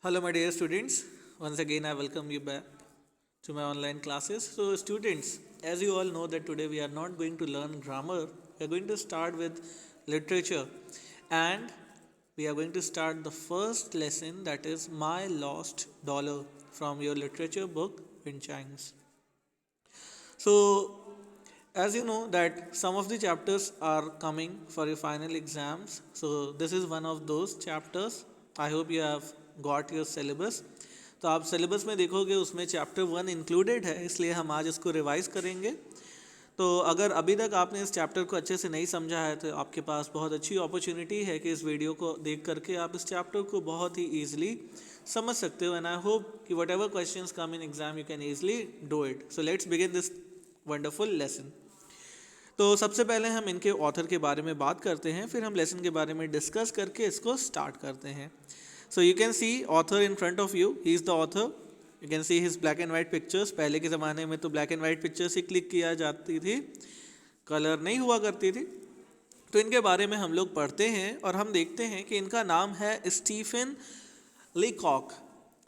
Hello, my dear students. Once again, I welcome you back to my online classes. So, students, as you all know, that today we are not going to learn grammar. We are going to start with literature, and we are going to start the first lesson, that is My Lost Dollar, from your literature book, Wind Chimes. So, as you know that some of the chapters are coming for your final exams, so this is one of those chapters. I hope you have got your syllabus. तो आप syllabus में देखोगे उसमें chapter 1 included है, इसलिए हम आज इसको रिवाइज करेंगे. तो अगर अभी तक आपने इस चैप्टर को अच्छे से नहीं समझा है तो आपके पास बहुत अच्छी अपॉर्चुनिटी है कि इस वीडियो को देख करके आप इस चैप्टर को बहुत ही ईजिली समझ सकते हो. एंड आई होप कि what ever question come in exam you can easily do it. So let's begin this wonderful lesson. तो सबसे पहले हम इनके ऑथर के बारे में बात करते हैं, फिर हम लेसन के बारे में डिस्कस करके इसको स्टार्ट करते हैं. So you can see author in front of you, he is the author. You can see his black and white pictures. पहले के ज़माने में तो black and white pictures he click किया जाती थी, कलर नहीं हुआ करती थी. तो इनके बारे में हम लोग पढ़ते हैं और हम देखते हैं कि इनका नाम है Stephen Leacock.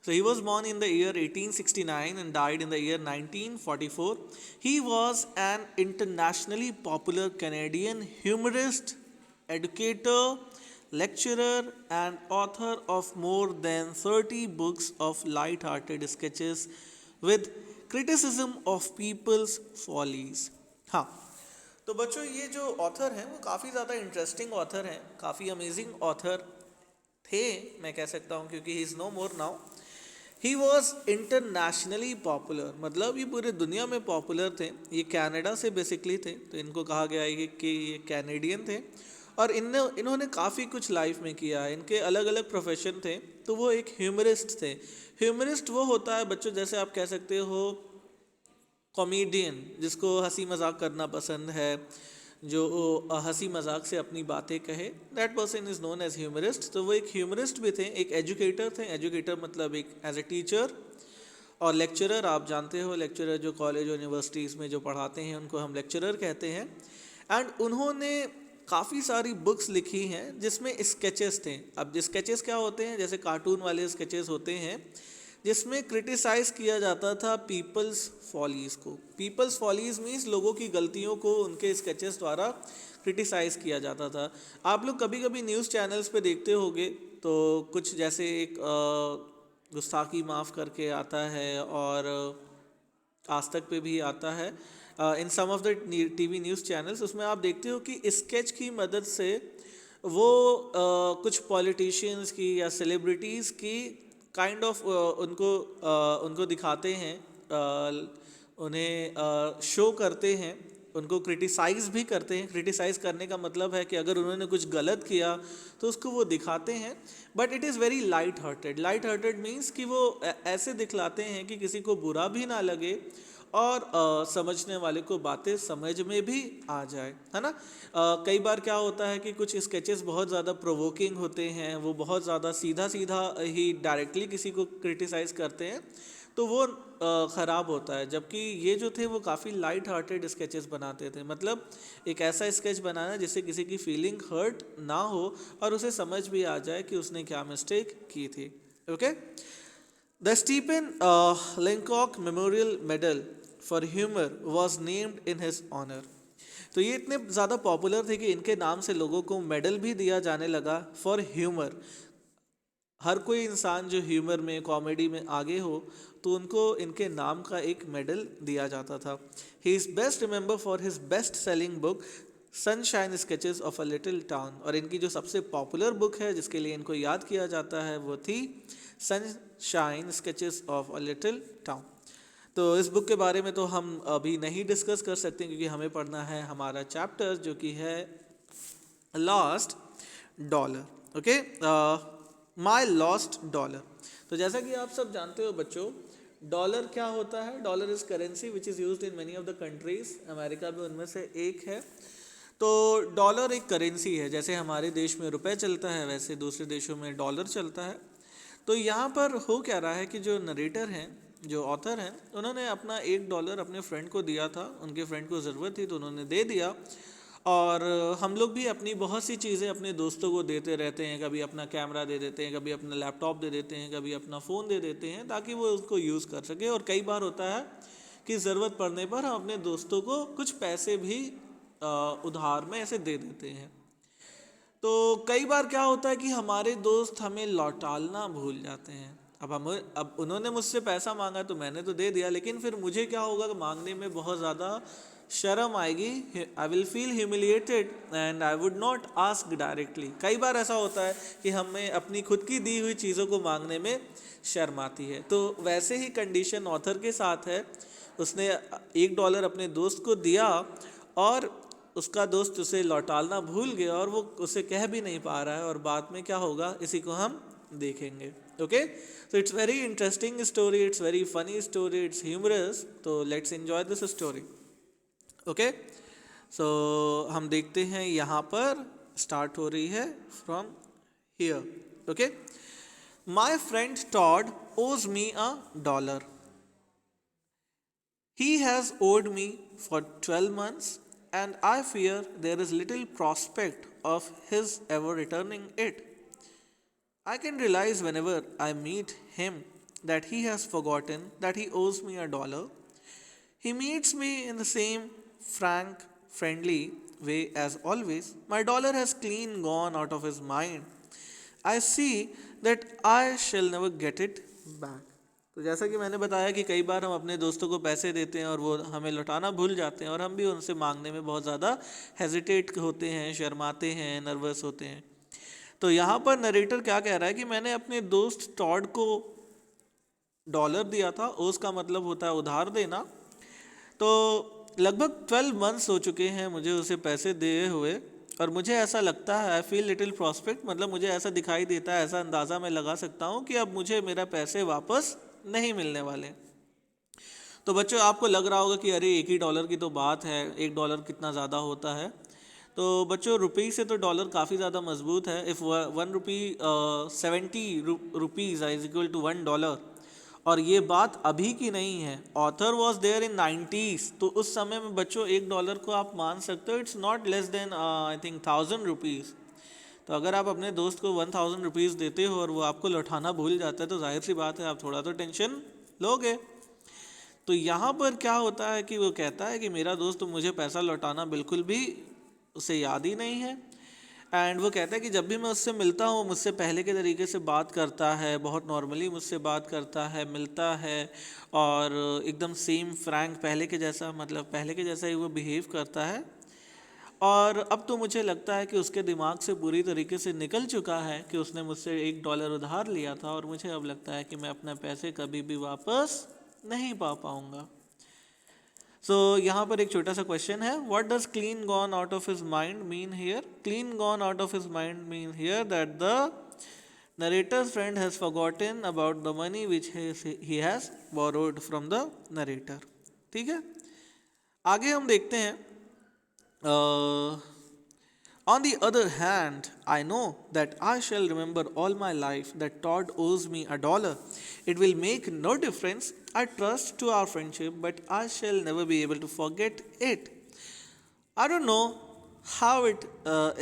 So he was born in the year 1869 and died in the year 1944. He was an internationally popular Canadian humorist, educator, lecturer and author of more than 30 books of light-hearted sketches with criticism of people's follies. हाँ, तो बच्चों ये जो author हैं वो काफ़ी ज़्यादा interesting author हैं, काफ़ी अमेजिंग ऑथर थे मैं कह सकता हूँ, क्योंकि he is no more now. He was internationally popular, मतलब ये पूरे दुनिया में पॉपुलर थे. ये कनाडा से बेसिकली थे, तो इनको कहा गया है कि ये कैनेडियन थे. और इन्होंने काफ़ी कुछ लाइफ में किया है. इनके अलग अलग प्रोफेशन थे. तो वो एक ह्यूमरिस्ट थे. ह्यूमरिस्ट वो होता है बच्चों, जैसे आप कह सकते हो कॉमेडियन, जिसको हंसी मजाक करना पसंद है, जो हंसी मजाक से अपनी बातें कहे, that person is known as humorist. तो वो एक ह्यूमरिस्ट भी थे, एक एजुकेटर थे. एजुकेटर मतलब एक एज ए टीचर. और लेक्चरर, आप जानते हो लेक्चरर जो कॉलेज यूनिवर्सिटीज़ में जो पढ़ाते हैं उनको हम लेक्चरर कहते हैं. एंड उन्होंने काफ़ी सारी बुक्स लिखी हैं जिसमें स्केचेस थे. अब स्केचेस क्या होते हैं, जैसे कार्टून वाले स्केचेस होते हैं जिसमें क्रिटिसाइज़ किया जाता था पीपल्स फॉलीज़ को. पीपल्स फॉलीज़ मीन्स लोगों की गलतियों को उनके स्केचेस द्वारा क्रिटिसाइज़ किया जाता था. आप लोग कभी कभी न्यूज़ चैनल्स पे देखते होंगे तो कुछ जैसे एक गुस्ताखी माफ़ करके आता है, और आज तक पे भी आता है in some of the TV news channels. उसमें आप देखते हो कि स्केच की मदद से वो कुछ पॉलिटिशियंस की या सेलिब्रिटीज़ की काइंड ऑफ उनको दिखाते हैं, उन्हें शो करते हैं, उनको क्रिटिसाइज़ भी करते हैं. क्रिटिसाइज़ करने का मतलब है कि अगर उन्होंने कुछ गलत किया तो उसको वो दिखाते हैं. But it is very light hearted. Light hearted means कि वो ऐसे दिखलाते हैं कि किसी को बुरा भी ना लगे और समझने वाले को बातें समझ में भी आ जाए, है ना. कई बार क्या होता है कि कुछ स्केचेस बहुत ज़्यादा प्रोवोकिंग होते हैं, वो बहुत ज़्यादा सीधा सीधा ही डायरेक्टली किसी को क्रिटिसाइज़ करते हैं, तो वो ख़राब होता है. जबकि ये जो थे वो काफ़ी लाइट हार्टेड स्केचेस बनाते थे, मतलब एक ऐसा स्केच बनाना जिससे किसी की फीलिंग हर्ट ना हो और उसे समझ भी आ जाए कि उसने क्या मिस्टेक की थी. Okay. The Stephen Leacock memorial medal for humour was named in his honour. तो ये इतने ज़्यादा पॉपुलर थे कि इनके नाम से लोगों को मेडल भी दिया जाने लगा फॉर ह्यूमर. हर कोई इंसान जो ह्यूमर में, कॉमेडी में आगे हो तो उनको इनके नाम का एक मेडल दिया जाता था. He is best remember for his best selling book sunshine sketches of a little town. और इनकी जो सबसे पॉपुलर बुक है जिसके लिए इनको याद किया जाता है वो थी sunshine sketches of a little town. तो इस बुक के बारे में तो हम अभी नहीं डिस्कस कर सकते क्योंकि हमें पढ़ना है हमारा चैप्टर जो कि है लॉस्ट डॉलर. ओके, माई लॉस्ट डॉलर. तो जैसा कि आप सब जानते हो बच्चों, डॉलर क्या होता है. Dollar is currency which is used in many of the countries. America भी उनमें से एक है. तो डॉलर एक करेंसी है. जैसे हमारे देश में रुपए चलता है वैसे दूसरे देशों में डॉलर चलता है. तो यहाँ पर हो क्या रहा है कि जो नरेटर हैं, जो ऑथर हैं, उन्होंने अपना $1 अपने फ्रेंड को दिया था. उनके फ्रेंड को ज़रूरत थी तो उन्होंने दे दिया. और हम लोग भी अपनी बहुत सी चीज़ें अपने दोस्तों को देते रहते हैं, कभी अपना कैमरा दे देते हैं, कभी अपना लैपटॉप दे देते हैं, कभी अपना फ़ोन दे देते हैं ताकि वो उसको यूज़ कर सके। और कई बार होता है कि ज़रूरत पड़ने पर हम अपने दोस्तों को कुछ पैसे भी उधार में ऐसे दे देते हैं। तो कई बार क्या होता है कि हमारे दोस्त हमें लौटाना भूल जाते हैं। अब उन्होंने मुझसे पैसा मांगा तो मैंने तो दे दिया, लेकिन फिर मुझे क्या होगा कि मांगने में बहुत ज़्यादा शर्म आएगी। I will feel humiliated and I would not ask directly. कई बार ऐसा होता है कि हमें अपनी खुद की दी हुई चीज़ों को मांगने में शर्म आती है। तो वैसे ही कंडीशन ऑथर के साथ है। उसने $1 अपने दोस्त को दिया और उसका दोस्त उसे लौटाना भूल गया और वो उसे कह भी नहीं पा रहा है, और बाद में क्या होगा इसी को हम देखेंगे। Okay, so it's very interesting story, it's very funny story, it's humorous. तो let's enjoy this story. Okay, so हम देखते हैं, यहाँ पर स्टार्ट हो रही है from here. Okay, my friend Todd owes me $1. He has owed me for 12 months, and I fear there is little prospect of his ever returning it. I can realize whenever I meet him that he has forgotten that he owes me $1. He meets me in the same frank, friendly way as always. My dollar has clean gone out of his mind. I see that I shall never get it back. तो जैसा कि मैंने बताया कि कई बार हम अपने दोस्तों को पैसे देते हैं और वो हमें लौटाना भूल जाते हैं, और हम भी उनसे मांगने में बहुत ज़्यादा हेजिटेट होते हैं, शर्माते हैं, नर्वस होते हैं। तो यहाँ पर नरेटर क्या कह रहा है कि मैंने अपने दोस्त टॉड को $1 दिया था। ओस का मतलब होता है उधार देना। तो लगभग 12 मंथ्स हो चुके हैं मुझे उसे पैसे दिए हुए, और मुझे ऐसा लगता है, आई फील लिटिल प्रॉस्पेक्ट, मतलब मुझे ऐसा दिखाई देता है, ऐसा अंदाज़ा मैं लगा सकता हूँ कि अब मुझे मेरा पैसे वापस नहीं मिलने वाले। तो बच्चों, आपको लग रहा होगा कि अरे $1 की तो बात है, $1 कितना ज़्यादा होता है। तो बच्चों, रुपये से तो डॉलर काफ़ी ज़्यादा मजबूत है। If 1 rupee 70 rupees is equal to $1, और ये बात अभी की नहीं है। Author was there in 90s, तो उस समय में बच्चों $1 को आप मान सकते हो it's not less than I think 1000 rupees. तो अगर आप अपने दोस्त को 1000 रुपीज़ देते हो और वो आपको लौटाना भूल जाता है, तो जाहिर सी बात है आप थोड़ा तो टेंशन लोगे। तो यहाँ पर क्या होता है कि वो कहता है कि मेरा दोस्त मुझे पैसा लौटाना बिल्कुल भी उसे याद ही नहीं है। एंड वो कहता है कि जब भी मैं उससे मिलता हूँ मुझसे पहले के तरीके से बात करता है, बहुत नॉर्मली मुझसे बात करता है, मिलता है, और एकदम सेम फ्रैंक पहले के जैसा, मतलब पहले के जैसा ही वो बिहेव करता है। और अब तो मुझे लगता है कि उसके दिमाग से पूरी तरीके से निकल चुका है कि उसने मुझसे $1 उधार लिया था, और मुझे अब लगता है कि मैं अपने पैसे कभी भी वापस नहीं पा पाऊँगा। सो यहाँ पर एक छोटा सा क्वेश्चन है, what does clean gone out of his mind mean here? Clean gone out of his mind mean here that the narrator's friend has forgotten about the money which he has borrowed from the narrator। ठीक है, आगे हम देखते हैं। On the other hand, I know that I shall remember all my life that Todd owes me $1. It will make no difference, I trust to our friendship, but I shall never be able to forget it. I don't know how it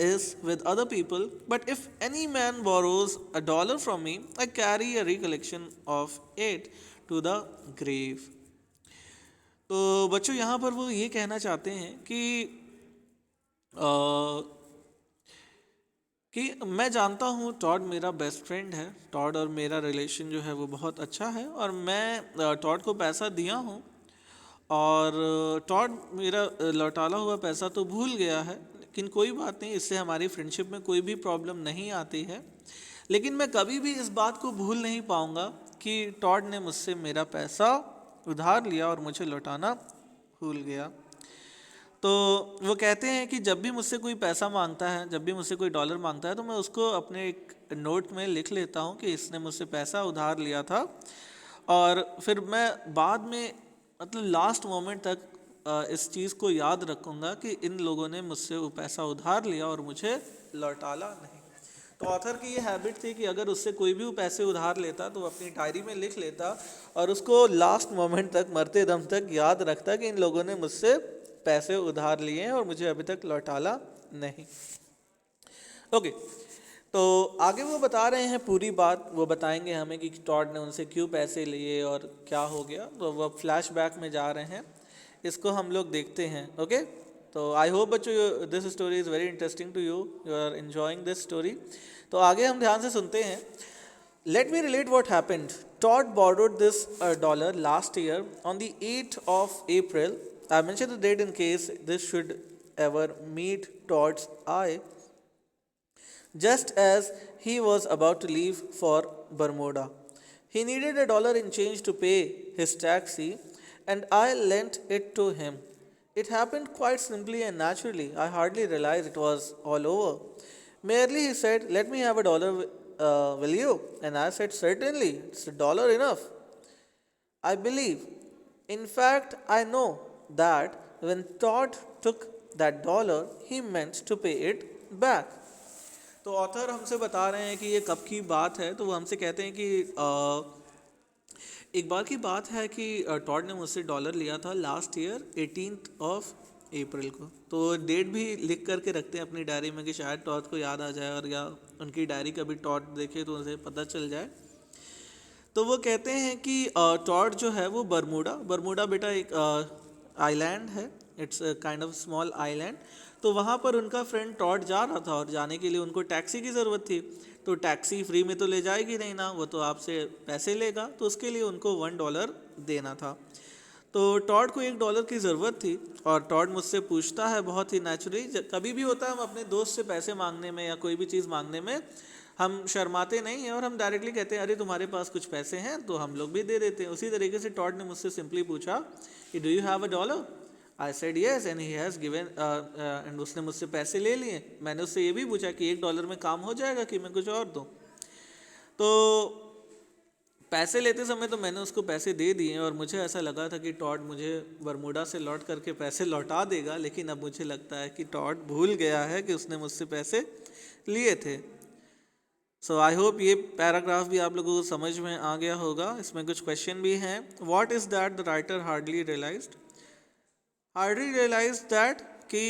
is with other people, but if any man borrows $1 from me, I carry a recollection of it to the grave। तो बच्चों, यहाँ पर वो ये कहना चाहते हैं कि मैं जानता हूँ टॉड मेरा बेस्ट फ्रेंड है। टॉड और मेरा रिलेशन जो है वो बहुत अच्छा है, और मैं टॉड को पैसा दिया हूँ, और टॉड मेरा लौटाला हुआ पैसा तो भूल गया है, लेकिन कोई बात नहीं, इससे हमारी फ्रेंडशिप में कोई भी प्रॉब्लम नहीं आती है। लेकिन मैं कभी भी इस बात को भूल नहीं पाऊँगा कि टॉड ने मुझसे मेरा पैसा उधार लिया और मुझे लौटाना भूल गया। तो वो कहते हैं कि जब भी मुझसे कोई पैसा मांगता है, जब भी मुझसे कोई $1 मांगता है, तो मैं उसको अपने एक नोट में लिख लेता हूँ कि इसने मुझसे पैसा उधार लिया था, और फिर मैं बाद में, मतलब लास्ट मोमेंट तक इस चीज़ को याद रखूँगा कि इन लोगों ने मुझसे वो पैसा उधार लिया और मुझे लौटाला नहीं। तो ऑथर की ये हैबिट थी कि अगर उससे कोई भी वो पैसे उधार लेता तो वो अपनी डायरी में लिख लेता, और उसको लास्ट मोमेंट तक, मरते दम तक याद रखता कि इन लोगों ने मुझसे पैसे उधार लिए हैं और मुझे अभी तक लौटाला नहीं। ओके, तो आगे वो बता रहे हैं पूरी बात, वो बताएंगे हमें कि टॉड ने उनसे क्यों पैसे लिए और क्या हो गया। तो वो फ्लैशबैक में जा रहे हैं, इसको हम लोग देखते हैं। ओके, तो आई होप बच्चों this story is very interesting to you, you are enjoying this story. तो आगे हम ध्यान से सुनते हैं। Let me relate what happened. Todd borrowed this dollar last year on the 8th of April. I mentioned the date in case this should ever meet Todd's eye. Just as he was about to leave for Bermuda. He needed a dollar in change to pay his taxi, and I lent it to him. It happened quite simply and naturally. I hardly realized it was all over. Merely he said, "Let me have a dollar, will you?" And I said, "Certainly, it's a dollar enough." I believe, in fact, I know that when Todd took that dollar, he meant to pay it back. तो author हमसे बता रहे हैं कि ये कब की बात है। तो वो हमसे कहते हैं कि एक बार की बात है कि टॉड ने मुझसे डॉलर लिया था last year 18th of April को। तो डेट भी लिख करके रखते हैं अपनी डायरी में कि शायद टॉड को याद आ जाए और या उनकी डायरी कभी टॉड देखे तो उसे पता चल जाए। तो वो कहते हैं कि टॉड जो है वो बरमूडा बेटा एक आइलैंड है, it's kind of small island. तो वहाँ पर उनका फ्रेंड टॉड जा रहा था और जाने के लिए उनको टैक्सी की ज़रूरत थी। तो टैक्सी फ्री में तो ले जाएगी नहीं ना, वो तो आपसे पैसे लेगा, तो उसके लिए उनको $1 देना था। तो टॉड को $1 की ज़रूरत थी और टॉड मुझसे पूछता है बहुत ही नेचुरली, कभी भी होता है हम अपने दोस्त से पैसे मांगने में या कोई भी चीज़ मांगने में हम शर्माते नहीं हैं और हम डायरेक्टली कहते हैं अरे तुम्हारे पास कुछ पैसे हैं, तो हम लोग भी दे देते हैं। उसी तरीके से टॉड ने मुझसे सिंपली पूछा कि do you have $1? I said yes and he has given, and उसने मुझसे पैसे ले लिए। मैंने उससे ये भी पूछा कि $1 में काम हो जाएगा कि मैं कुछ और दूँ। तो पैसे लेते समय तो मैंने उसको पैसे दे दिए और मुझे ऐसा लगा था कि टॉड मुझे बरमूडा से लौट करके पैसे लौटा देगा, लेकिन अब मुझे लगता है कि टॉड भूल गया है कि उसने मुझसे पैसे लिए थे। सो आई होप ये पैराग्राफ भी आप लोगों को समझ में आ गया होगा। इसमें कुछ क्वेश्चन भी हैं। What is that the writer hardly realized that कि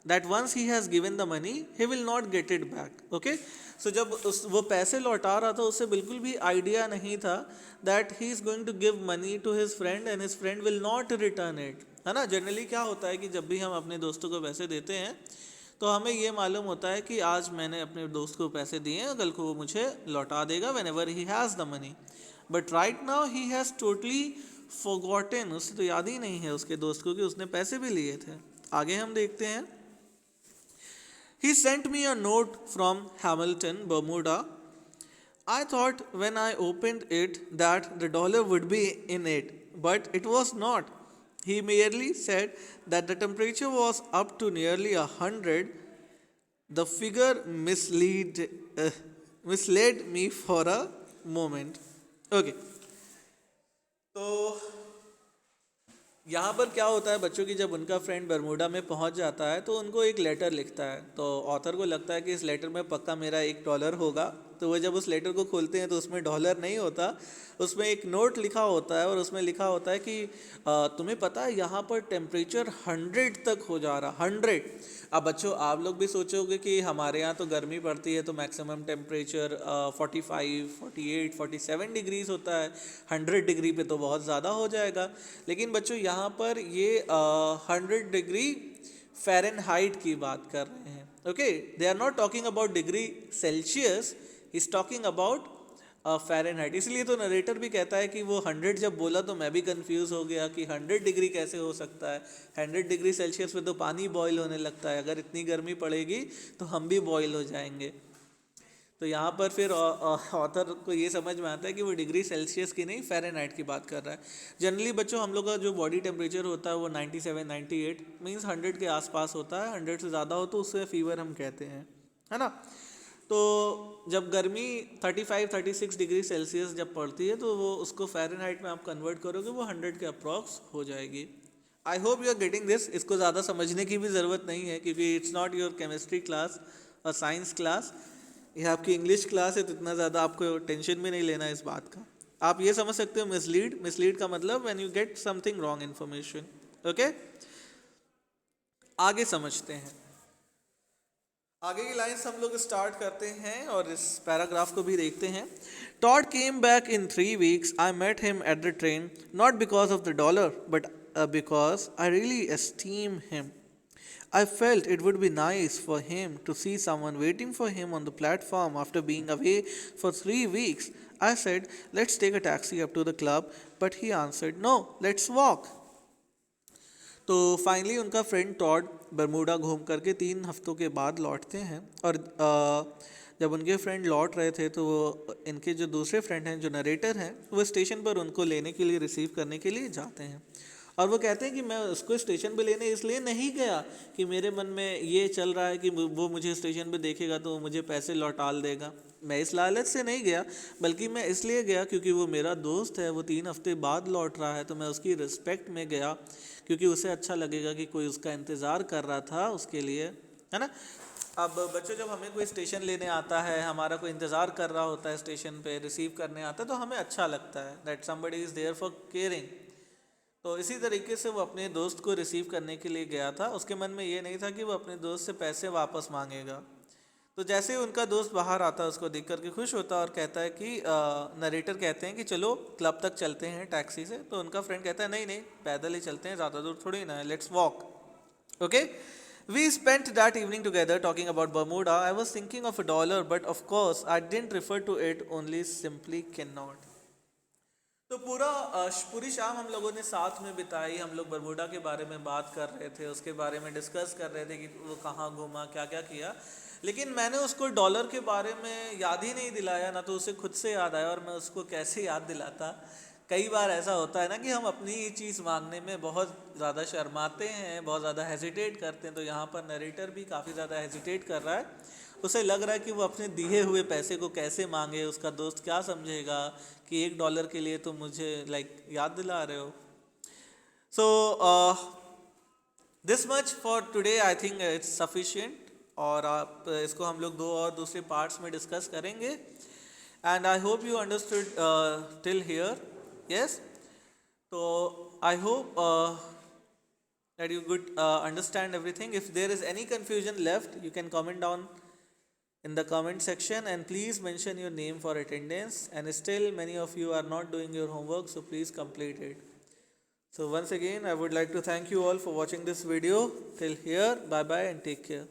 that once he has given the money he will not get it back. Okay, so जब वो पैसे लौटा रहा था उससे बिल्कुल भी आइडिया नहीं था that he is going to give money to his friend and his friend will not return it, है ना। जनरली क्या होता है कि जब भी हम अपने दोस्तों को पैसे देते हैं तो हमें ये मालूम होता है कि आज मैंने अपने दोस्त को पैसे दिए हैं, कल को वो मुझे लौटा देगा whenever he has the money. But right now he has totally forgotten, उसे तो याद ही नहीं है उसके दोस्त को कि उसने पैसे भी लिए थे। आगे हम देखते हैं। He sent me a note from Hamilton, Bermuda. I thought when I opened it that the dollar would be in it, but it was not. He merely said that the temperature was up to nearly 100. The figure misled me for a moment. Okay. तो यहाँ पर क्या होता है बच्चों की, जब उनका फ्रेंड बरमूडा में पहुँच जाता है तो उनको एक लेटर लिखता है। तो ऑथर को लगता है कि इस लेटर में पक्का मेरा $1 होगा। तो वो जब उस लेटर को खोलते हैं तो उसमें डॉलर नहीं होता, उसमें एक नोट लिखा होता है और उसमें लिखा होता है कि तुम्हें पता है यहाँ पर टेम्परेचर 100 तक हो जा रहा, 100। अब बच्चों आप लोग भी सोचोगे कि हमारे यहाँ तो गर्मी पड़ती है तो मैक्सिमम टेम्परेचर 45, 48, 47 डिग्रीज होता है, 100 डिग्री पे तो बहुत ज़्यादा हो जाएगा। लेकिन बच्चों यहाँ पर ये 100 डिग्री फ़ारेनहाइट की बात कर रहे हैं। Okay, they are not talking about degree Celsius, is talking about Fahrenheit. इसलिए तो नरेटर भी कहता है कि वो 100 जब बोला तो मैं भी कंफ्यूज हो गया कि 100 डिग्री कैसे हो सकता है। 100 डिग्री सेल्सियस पे तो पानी बॉयल होने लगता है, अगर इतनी गर्मी पड़ेगी तो हम भी बॉयल हो जाएंगे। तो यहाँ पर फिर ऑथर को ये समझ में आता है कि वो डिग्री सेल्सियस की नहीं फ़ारेनहाइट की बात कर रहा है। जनरली बच्चों हम लोग का जो बॉडी टेम्परेचर होता है वो 97, 98 मीन्स 100 के आसपास होता है। 100 से ज़्यादा हो तो उससे फीवर हम कहते हैं, है ना। तो जब गर्मी 35, 36 डिग्री सेल्सियस जब पड़ती है तो वो उसको फ़ारेनहाइट में आप कन्वर्ट करोगे वो 100 के अप्रॉक्स हो जाएगी। I hope you are getting this. इसको ज़्यादा समझने की भी ज़रूरत नहीं है क्योंकि it's not your chemistry class और साइंस क्लास, ये आपकी इंग्लिश क्लास है, तो इतना ज़्यादा आपको टेंशन भी नहीं लेना इस बात का। आप ये समझ सकते हो मिसलीड का मतलब when you get something wrong information. Okay, आगे समझते हैं। आगे की लाइंस हम लोग स्टार्ट करते हैं और इस पैराग्राफ को भी देखते हैं। Todd came back in 3 weeks. I met him at the train, not because of the dollar but because I really esteem him. I felt it would be nice for him to see someone waiting for him on the platform after being away for 3 weeks. I said, let's take a taxi up to the club, but he answered, no, let's walk. तो finally उनका friend Tod Bermuda घूम करके 3 हफ्तों के बाद लौटते हैं, और जब उनके फ्रेंड लौट रहे थे तो वो इनके जो दूसरे फ्रेंड हैं, जो नरेटर हैं, वो स्टेशन पर उनको लेने के लिए, रिसीव करने के लिए जाते हैं। और वो कहते हैं कि मैं उसको स्टेशन पे लेने इसलिए नहीं गया कि मेरे मन में ये चल रहा है कि वो मुझे स्टेशन पे देखेगा तो वो मुझे पैसे लौटा देगा। मैं इस लालच से नहीं गया, बल्कि मैं इसलिए गया क्योंकि वो मेरा दोस्त है, वो 3 हफ्ते बाद लौट रहा है, तो मैं उसकी रिस्पेक्ट में गया, क्योंकि उसे अच्छा लगेगा कि कोई उसका इंतज़ार कर रहा था उसके लिए, है ना। अब बच्चों, जब हमें कोई स्टेशन लेने आता है, हमारा कोई इंतज़ार कर रहा होता है स्टेशन पे, रिसीव करने आता है, तो हमें अच्छा लगता है that somebody is there for caring. तो इसी तरीके से वो अपने दोस्त को रिसीव करने के लिए गया था। उसके मन में ये नहीं था कि वो अपने दोस्त से पैसे वापस मांगेगा। तो जैसे ही उनका दोस्त बाहर आता है, उसको देख करके खुश होता है और कहता है कि नरेटर कहते हैं कि चलो क्लब तक चलते हैं टैक्सी से। तो उनका फ्रेंड कहता है नहीं नहीं, पैदल ही चलते हैं, ज़्यादा दूर थोड़ी ना है, let's walk. Okay, we spent that evening together talking about Bermuda. I was thinking of $1, but of course I didn't refer to it, only simply can not. तो पूरी शाम हम लोगों ने साथ में बिताई। हम लोग बरमूडा के बारे में बात कर रहे थे, उसके बारे में डिस्कस कर रहे थे कि वो कहाँ घूमा, क्या क्या किया। लेकिन मैंने उसको डॉलर के बारे में याद ही नहीं दिलाया, ना तो उसे खुद से याद आया और मैं उसको कैसे याद दिलाता। कई बार ऐसा होता है ना कि हम अपनी ही चीज़ मांगने में बहुत ज़्यादा शर्माते हैं, बहुत ज़्यादा हेजिटेट करते हैं। तो यहाँ पर नरेटर भी काफ़ी ज़्यादा हेजिटेट कर रहा है। उसे लग रहा है कि वो अपने दिए हुए पैसे को कैसे मांगे, उसका दोस्त क्या समझेगा कि $1 के लिए तो मुझे याद दिला रहे हो। So this much for today, I think it's sufficient. और आप इसको हम लोग 2 और दूसरे पार्ट्स में डिस्कस करेंगे। And I hope you understood till here. Yes, तो I hope that you could understand everything. If there is any confusion left, you can comment down in the comment section, and please mention your name for attendance. And still many of you are not doing your homework, so please complete it. So once again, I would like to thank you all for watching this video till here. Bye bye and take care.